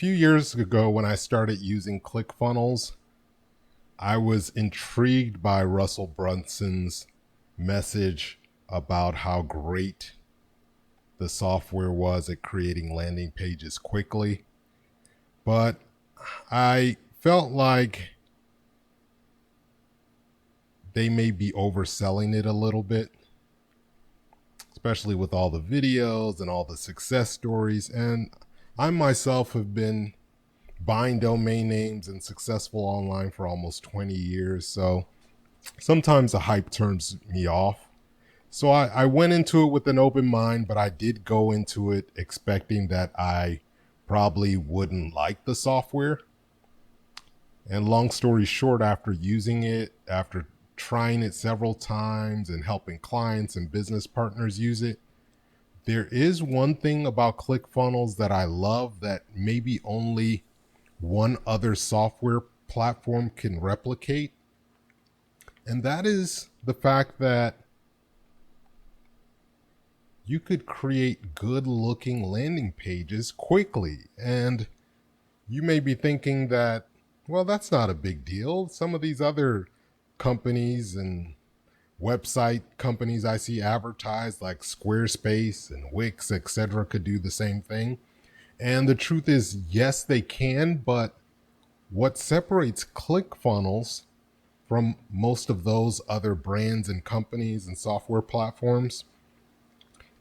few years ago when I started using Clickfunnels, I was intrigued by Russell Brunson's message about how great the software was at creating landing pages quickly. But I felt like they may be overselling it a little bit, especially with all the videos and all the success stories. And I myself have been buying domain names and successful online for almost 20 years. So sometimes the hype turns me off. So I went into it with an open mind, but I did go into it expecting that I probably wouldn't like the software. And long story short, after using it, after trying it several times and helping clients and business partners use it, there is one thing about ClickFunnels that I love that maybe only one other software platform can replicate. And that is the fact that you could create good looking landing pages quickly. And you may be thinking that, well, that's not a big deal. Some of these other companies and website companies I see advertised like Squarespace and Wix, etc., could do the same thing. And the truth is, yes, they can, but what separates ClickFunnels from most of those other brands and companies and software platforms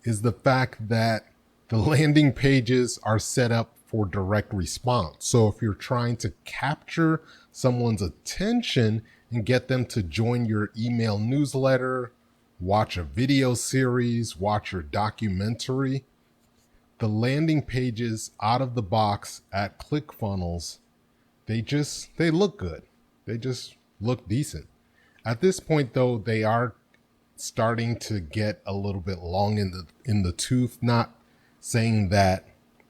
is the fact that the landing pages are set up for direct response. So if you're trying to capture someone's attention and get them to join your email newsletter, watch a video series, watch your documentary, the landing pages out of the box at ClickFunnels, they look good. They just look decent. At this point though, they are starting to get a little bit long in the tooth, not saying that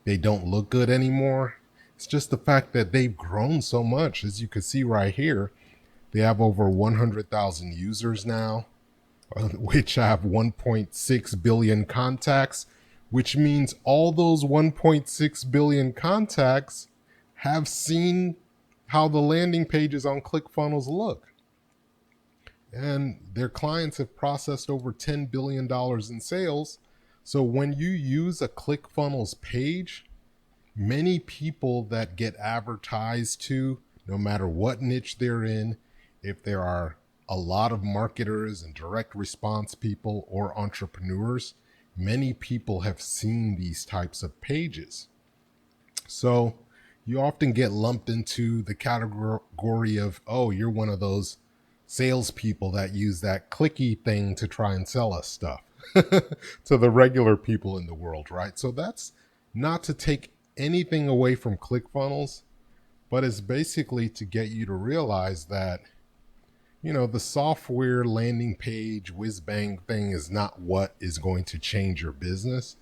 they don't look good anymore. It's just the fact that they've grown so much. As you can see right here, they have over 100,000 users now, which have 1.6 billion contacts, which means all those 1.6 billion contacts have seen how the landing pages on ClickFunnels look. And their clients have processed over $10 billion in sales. So when you use a ClickFunnels page, many people that get advertised to, no matter what niche they're in, if there are a lot of marketers and direct response people or entrepreneurs, many people have seen these types of pages. So you often get lumped into the category of, oh, you're one of those salespeople that use that clicky thing to try and sell us stuff to the regular people in the world, right? So that's not to take anything away from ClickFunnels, but it's basically to get you to realize that, you know, the software landing page whiz bang thing is not what is going to change your business.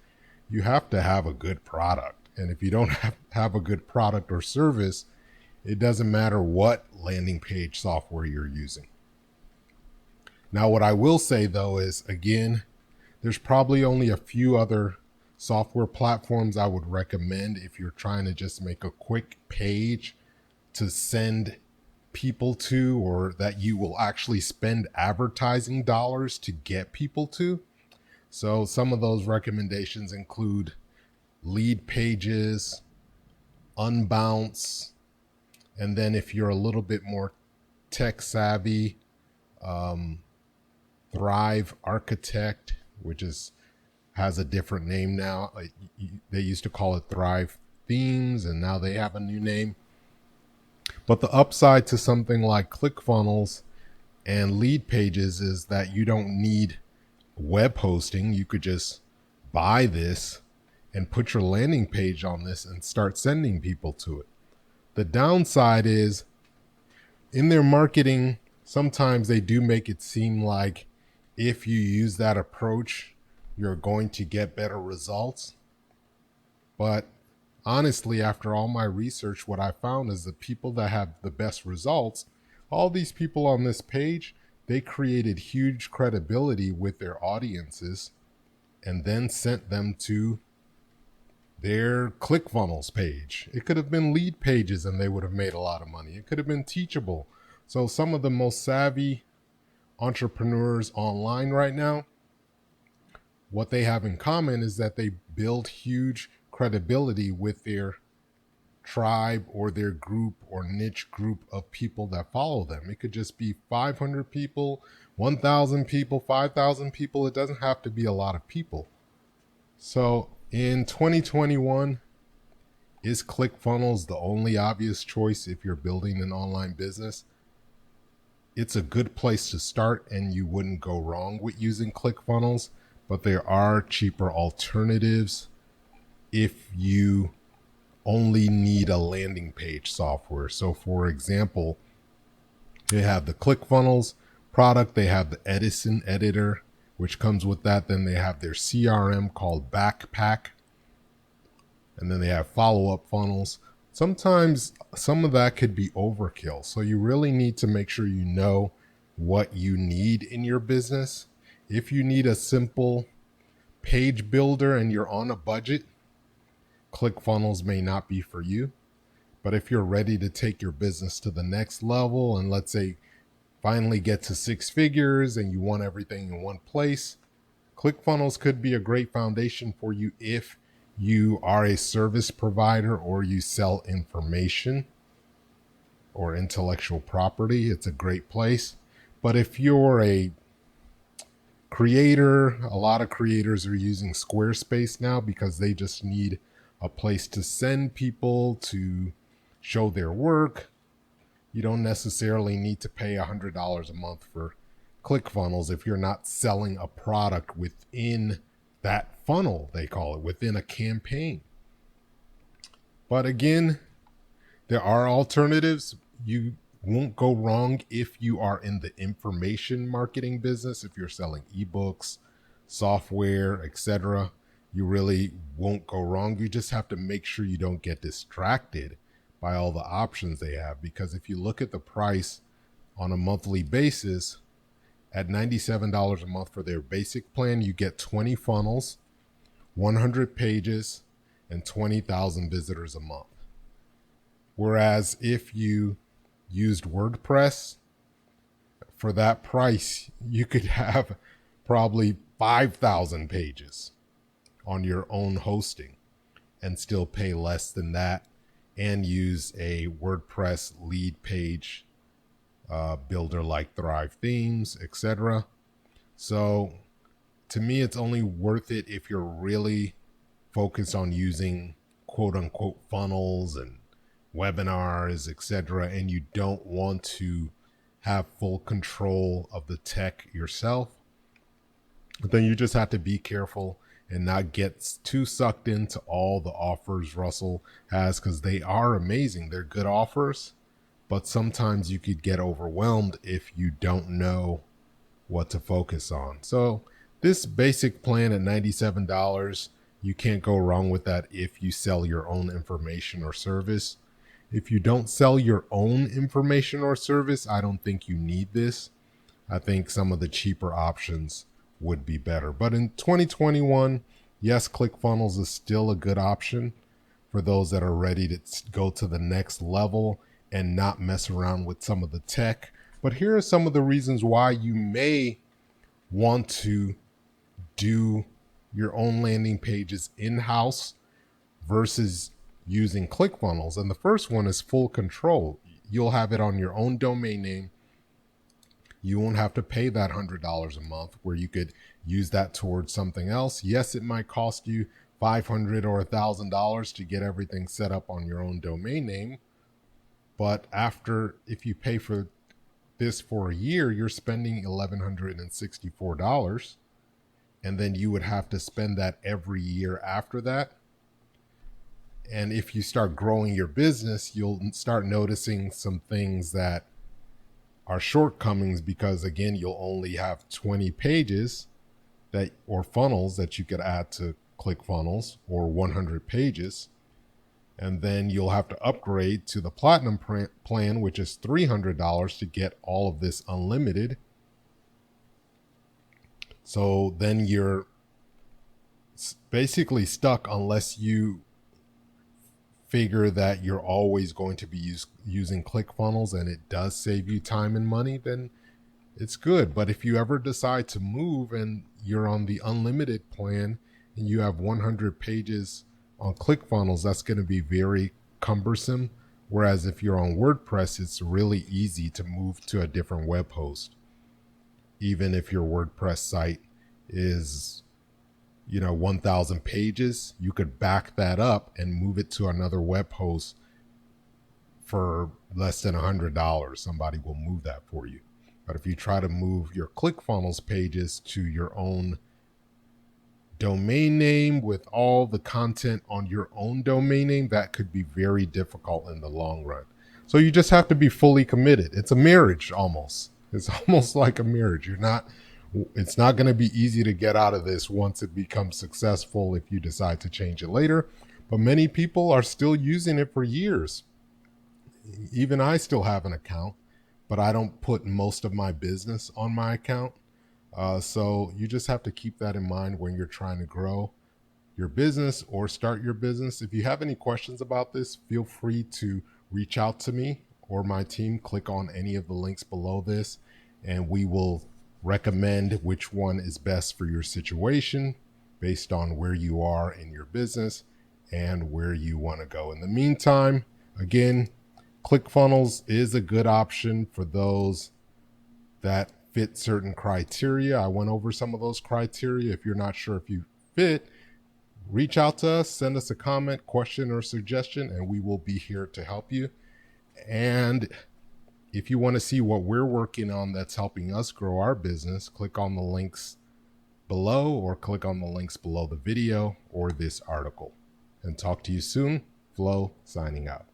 You have to have a good product. And if you don't have a good product or service, it doesn't matter what landing page software you're using. Now, what I will say though is, again, there's probably only a few other software platforms I would recommend if you're trying to just make a quick page to send people to, or that you will actually spend advertising dollars to get people to. So some of those recommendations include Lead Pages, Unbounce, and then if you're a little bit more tech savvy, Thrive Architect, which has a different name now. They used to call it Thrive Themes, and now they have a new name. But the upside to something like ClickFunnels and Lead Pages is that you don't need web hosting. You could just buy this and put your landing page on this and start sending people to it. The downside is, in their marketing, sometimes they do make it seem like if you use that approach, you're going to get better results. But honestly, after all my research, what I found is the people that have the best results, all these people on this page, they created huge credibility with their audiences and then sent them to their Clickfunnels page. It could have been lead pages and they would have made a lot of money. It could have been Teachable. So some of the most savvy entrepreneurs online right now, what they have in common is that they build huge credibility with their tribe or their group or niche group of people that follow them. It could just be 500 people, 1,000 people, 5,000 people. It doesn't have to be a lot of people. So in 2021, is ClickFunnels the only obvious choice if you're building an online business? It's a good place to start and you wouldn't go wrong with using ClickFunnels, but there are cheaper alternatives if you only need a landing page software. So for example, they have the ClickFunnels product, they have the Edison editor, which comes with that. Then they have their CRM called Backpack, and then they have follow-up funnels. Sometimes some of that could be overkill. So you really need to make sure you know what you need in your business. If you need a simple page builder and you're on a budget, ClickFunnels may not be for you. But if you're ready to take your business to the next level and let's say finally get to 6 figures and you want everything in one place, ClickFunnels could be a great foundation for you if you are a service provider or you sell information or intellectual property. It's a great place. But if you're a creator, a lot of creators are using Squarespace now because they just need a place to send people to show their work. You don't necessarily need to pay $100 a month for ClickFunnels if you're not selling a product within that funnel, they call it, within a campaign. But again, there are alternatives. You won't go wrong if you are in the information marketing business, if you're selling ebooks, software, etc. You really won't go wrong. You just have to make sure you don't get distracted by all the options they have, because if you look at the price on a monthly basis, at $97 a month for their basic plan, you get 20 funnels, 100 pages, and 20,000 visitors a month. Whereas if you used WordPress, for that price, you could have probably 5,000 pages on your own hosting and still pay less than that and use a WordPress lead page builder like Thrive Themes, etc. So to me, it's only worth it if you're really focused on using quote unquote funnels and webinars, etc., and you don't want to have full control of the tech yourself. But then you just have to be careful and not get too sucked into all the offers Russell has, because they are amazing. They're good offers, but sometimes you could get overwhelmed if you don't know what to focus on. So this basic plan at $97, you can't go wrong with that if you sell your own information or service. If you don't sell your own information or service, I don't think you need this. I think some of the cheaper options would be better. But in 2021, yes, ClickFunnels is still a good option for those that are ready to go to the next level and not mess around with some of the tech. But here are some of the reasons why you may want to do your own landing pages in-house versus using ClickFunnels. And the first one is full control. You'll have it on your own domain name. You won't have to pay that $100 a month where you could use that towards something else. Yes, it might cost you $500 or $1,000 to get everything set up on your own domain name. But if you pay for this for a year, you're spending $1,164. And then you would have to spend that every year after that. And if you start growing your business, you'll start noticing some things that are shortcomings, because again, you'll only have 20 pages or funnels that you could add to ClickFunnels, or 100 pages. And then you'll have to upgrade to the platinum plan, which is $300 to get all of this unlimited. So then you're basically stuck unless you figure that you're always going to be using ClickFunnels and it does save you time and money, then it's good. But if you ever decide to move and you're on the unlimited plan and you have 100 pages on ClickFunnels, that's going to be very cumbersome. Whereas if you're on WordPress, it's really easy to move to a different web host. Even if your WordPress site is 1,000 pages, you could back that up and move it to another web host for less than $100. Somebody will move that for you. But if you try to move your ClickFunnels pages to your own domain name with all the content on your own domain name, that could be very difficult in the long run. So you just have to be fully committed. It's a marriage almost. It's almost like a marriage. It's not going to be easy to get out of this once it becomes successful if you decide to change it later. But many people are still using it for years. Even I still have an account, but I don't put most of my business on my account. So you just have to keep that in mind when you're trying to grow your business or start your business. If you have any questions about this, feel free to reach out to me or my team. Click on any of the links below this and we will recommend which one is best for your situation based on where you are in your business and where you want to go. In the meantime, again, ClickFunnels is a good option for those that fit certain criteria. I went over some of those criteria. If you're not sure if you fit, reach out to us, send us a comment, question, or suggestion, and we will be here to help you. And if you want to see what we're working on that's helping us grow our business, click on the links below or click on the links below the video or this article. And talk to you soon. Flo signing out.